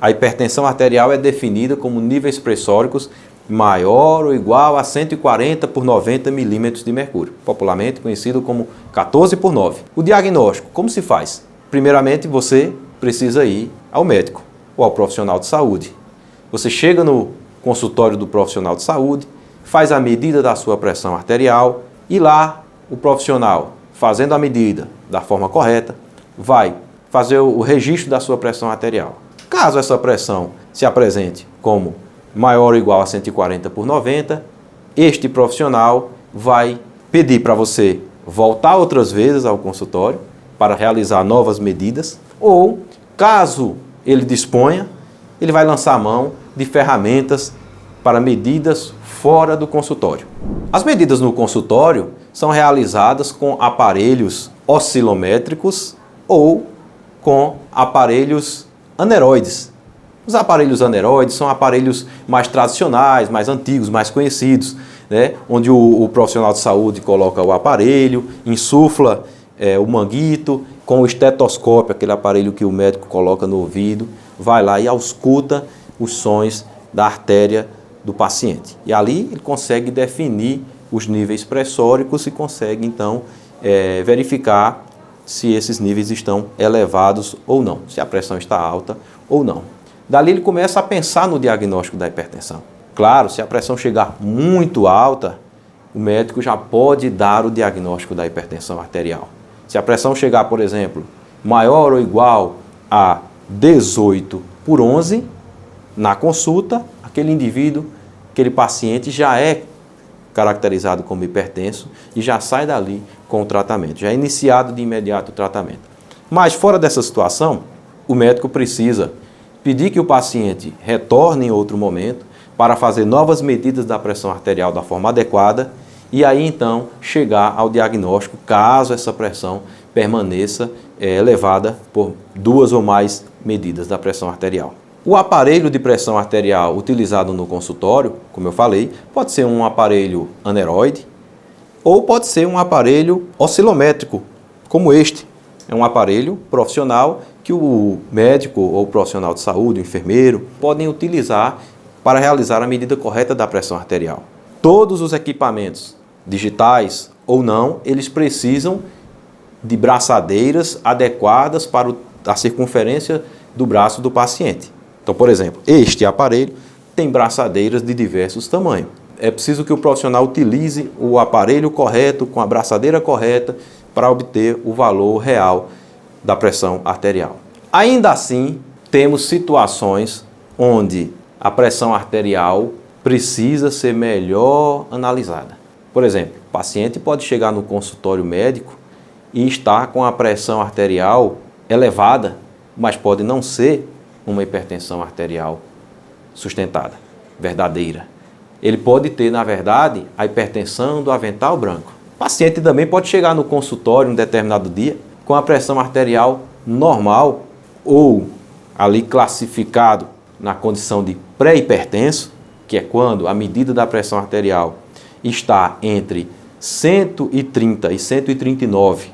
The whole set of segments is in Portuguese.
A hipertensão arterial é definida como níveis pressóricos maior ou igual a 140 por 90 milímetros de mercúrio, popularmente conhecido como 14 por 9. O diagnóstico, como se faz? Primeiramente, você precisa ir ao médico ou ao profissional de saúde. Você chega no consultório do profissional de saúde, faz a medida da sua pressão arterial e lá o profissional, fazendo a medida da forma correta, vai fazer o registro da sua pressão arterial. Caso essa pressão se apresente como maior ou igual a 140 por 90, este profissional vai pedir para você voltar outras vezes ao consultório para realizar novas medidas, ou, caso ele disponha, ele vai lançar mão de ferramentas para medidas fora do consultório. As medidas no consultório são realizadas com aparelhos oscilométricos ou com aparelhos aneroides. Os aparelhos aneroides são aparelhos mais tradicionais, mais antigos, mais conhecidos, né? Onde o profissional de saúde coloca o aparelho, insufla o manguito, com o estetoscópio, aquele aparelho que o médico coloca no ouvido, vai lá e ausculta os sons da artéria do paciente. E ali ele consegue definir os níveis pressóricos e consegue então verificar se esses níveis estão elevados ou não, se a pressão está alta ou não. Dali ele começa a pensar no diagnóstico da hipertensão. Claro, se a pressão chegar muito alta, o médico já pode dar o diagnóstico da hipertensão arterial. Se a pressão chegar, por exemplo, maior ou igual a 18 por 11, na consulta, aquele indivíduo, aquele paciente já é caracterizado como hipertenso e já sai dali com o tratamento, já é iniciado de imediato o tratamento. Mas fora dessa situação, o médico precisa pedir que o paciente retorne em outro momento para fazer novas medidas da pressão arterial da forma adequada e aí então chegar ao diagnóstico caso essa pressão permaneça elevada por duas ou mais medidas da pressão arterial. O aparelho de pressão arterial utilizado no consultório, como eu falei, pode ser um aparelho aneroide ou pode ser um aparelho oscilométrico, como este. É um aparelho profissional que o médico ou o profissional de saúde, o enfermeiro, podem utilizar para realizar a medida correta da pressão arterial. Todos os equipamentos, digitais ou não, eles precisam de braçadeiras adequadas para a circunferência do braço do paciente. Então, por exemplo, este aparelho tem braçadeiras de diversos tamanhos. É preciso que o profissional utilize o aparelho correto, com a braçadeira correta, para obter o valor real da pressão arterial. Ainda assim, temos situações onde a pressão arterial precisa ser melhor analisada. Por exemplo, o paciente pode chegar no consultório médico e estar com a pressão arterial elevada, mas pode não ser uma hipertensão arterial sustentada, verdadeira. Ele pode ter, na verdade, a hipertensão do avental branco. O paciente também pode chegar no consultório um determinado dia com a pressão arterial normal ou ali classificado na condição de pré-hipertenso, que é quando a medida da pressão arterial está entre 130 e 139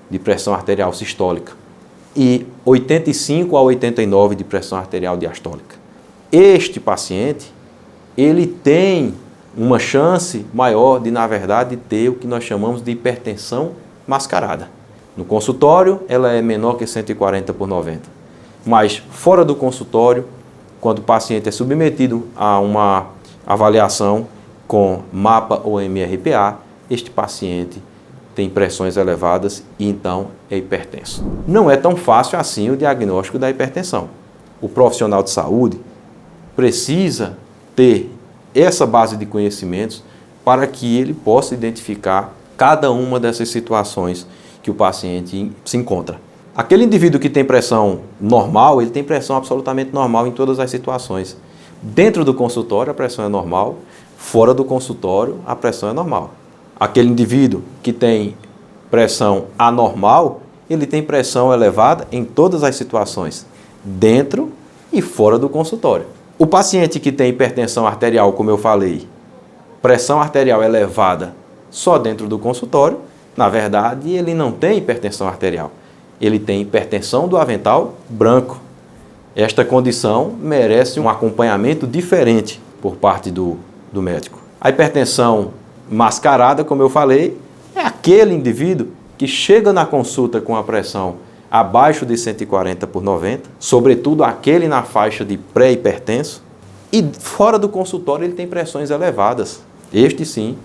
de pressão arterial sistólica e 85 a 89 de pressão arterial diastólica. Este paciente, ele tem uma chance maior de, na verdade, ter o que nós chamamos de hipertensão mascarada. No consultório, ela é menor que 140 por 90. Mas fora do consultório, quando o paciente é submetido a uma avaliação com MAPA ou MRPA, este paciente tem pressões elevadas e então é hipertenso. Não é tão fácil assim o diagnóstico da hipertensão. O profissional de saúde precisa ter essa base de conhecimentos para que ele possa identificar cada uma dessas situações que o paciente se encontra. Aquele indivíduo que tem pressão normal, ele tem pressão absolutamente normal em todas as situações. Dentro do consultório a pressão é normal, fora do consultório a pressão é normal. Aquele indivíduo que tem pressão anormal, ele tem pressão elevada em todas as situações, dentro e fora do consultório. O paciente que tem hipertensão arterial, como eu falei, pressão arterial elevada só dentro do consultório, na verdade, ele não tem hipertensão arterial. Ele tem hipertensão do avental branco. esta condição merece um acompanhamento diferente por parte do médico. A hipertensão mascarada, como eu falei, é aquele indivíduo que chega na consulta com a pressão abaixo de 140/90, sobretudo aquele na faixa de pré-hipertenso, e fora do consultório ele tem pressões elevadas. Este sim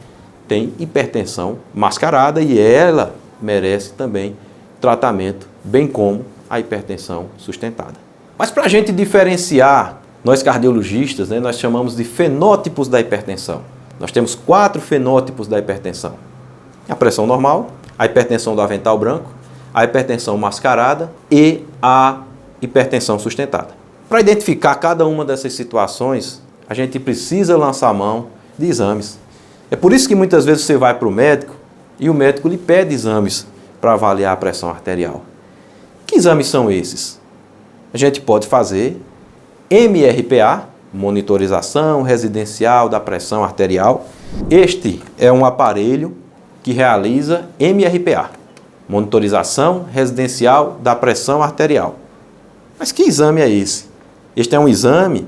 tem hipertensão mascarada e ela merece também tratamento, bem como a hipertensão sustentada. Mas para a gente diferenciar, nós cardiologistas, nós chamamos de fenótipos da hipertensão. Nós temos 4 fenótipos da hipertensão: a pressão normal, a hipertensão do avental branco, a hipertensão mascarada e a hipertensão sustentada. Para identificar cada uma dessas situações, a gente precisa lançar mão de exames. É por isso que muitas vezes você vai para o médico e o médico lhe pede exames para avaliar a pressão arterial. Que exames são esses? A gente pode fazer MRPA, monitorização residencial da pressão arterial. Este é um aparelho que realiza MRPA, monitorização residencial da pressão arterial. Mas que exame é esse? Este é um exame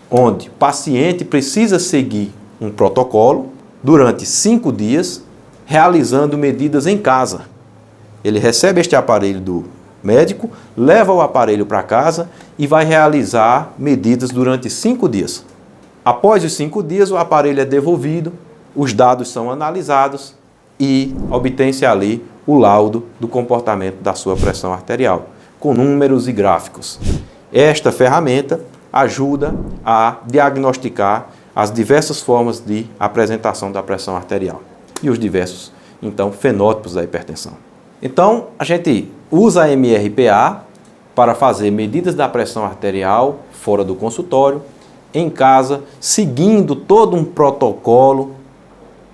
onde o paciente precisa seguir um protocolo durante 5 dias, realizando medidas em casa. Ele recebe este aparelho do médico, leva o aparelho para casa e vai realizar medidas durante 5 dias. Após os 5 dias, o aparelho é devolvido, os dados são analisados e obtém-se ali o laudo do comportamento da sua pressão arterial, com números e gráficos. Esta ferramenta ajuda a diagnosticar as diversas formas de apresentação da pressão arterial e os diversos, então, fenótipos da hipertensão. Então, a gente usa a MRPA para fazer medidas da pressão arterial fora do consultório, em casa, seguindo todo um protocolo,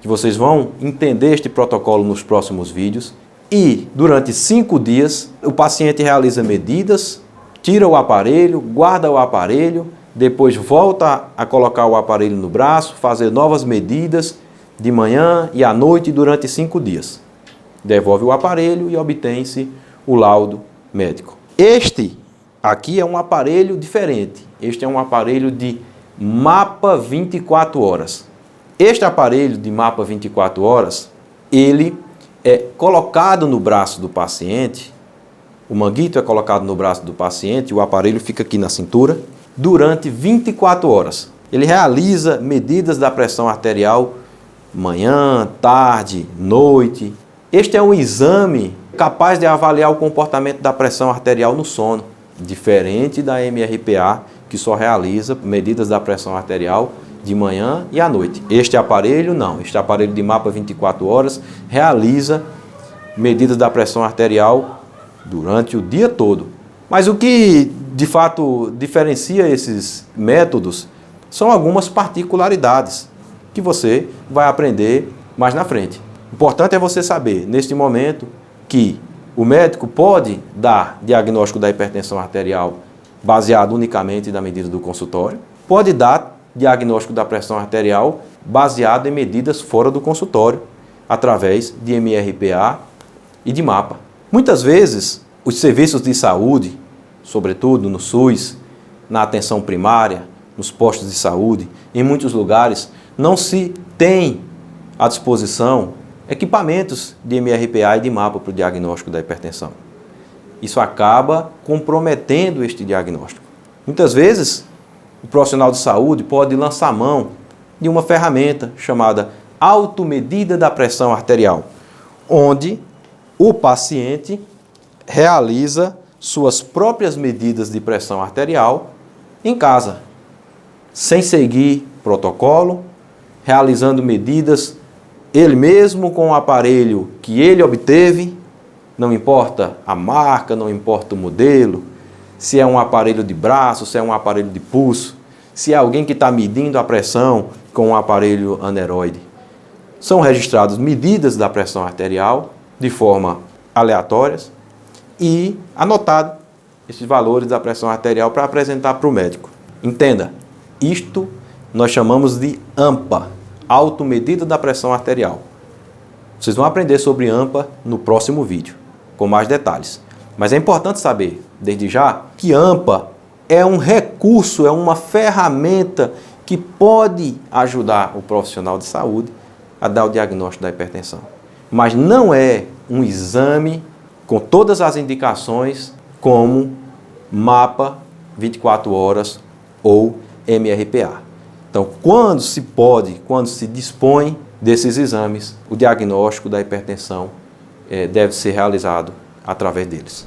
que vocês vão entender este protocolo nos próximos vídeos. E, durante 5 dias, o paciente realiza medidas, tira o aparelho, guarda o aparelho, depois volta a colocar o aparelho no braço, fazer novas medidas de manhã e à noite durante 5 dias. Devolve o aparelho e obtém-se o laudo médico. Este aqui é um aparelho diferente. Este é um aparelho de mapa 24 horas. Este aparelho de mapa 24 horas, ele é colocado no braço do paciente, o manguito é colocado no braço do paciente, o aparelho fica aqui na cintura, durante 24 horas. Ele realiza medidas da pressão arterial manhã, tarde, noite. Este é um exame capaz de avaliar o comportamento da pressão arterial no sono, diferente da MRPA, que só realiza medidas da pressão arterial de manhã e à noite. Este aparelho não, este aparelho de mapa 24 horas realiza medidas da pressão arterial durante o dia todo. Mas o que de fato diferencia esses métodos são algumas particularidades que você vai aprender mais na frente. O importante é você saber, neste momento, que o médico pode dar diagnóstico da hipertensão arterial baseado unicamente na medida do consultório, pode dar diagnóstico da pressão arterial baseado em medidas fora do consultório, através de MRPA e de mapa. Muitas vezes, os serviços de saúde, sobretudo no SUS, na atenção primária, nos postos de saúde, em muitos lugares, não se tem à disposição equipamentos de MRPA e de mapa para o diagnóstico da hipertensão. Isso acaba comprometendo este diagnóstico. Muitas vezes, o profissional de saúde pode lançar mão de uma ferramenta chamada automedida da pressão arterial, onde o paciente realiza suas próprias medidas de pressão arterial em casa, sem seguir protocolo, realizando medidas ele mesmo com o aparelho que ele obteve, não importa a marca, não importa o modelo, se é um aparelho de braço, se é um aparelho de pulso, se é alguém que está medindo a pressão com um aparelho aneroide. São registradas medidas da pressão arterial de forma aleatórias e anotado esses valores da pressão arterial para apresentar para o médico. Entenda, isto nós chamamos de AMPA, automedida da pressão arterial. Vocês vão aprender sobre AMPA no próximo vídeo, com mais detalhes. Mas é importante saber, desde já, que AMPA é um recurso, é uma ferramenta que pode ajudar o profissional de saúde a dar o diagnóstico da hipertensão. Mas não é um exame com todas as indicações como mapa 24 horas ou MRPA. Então, quando se dispõe desses exames, o diagnóstico da hipertensão deve ser realizado através deles.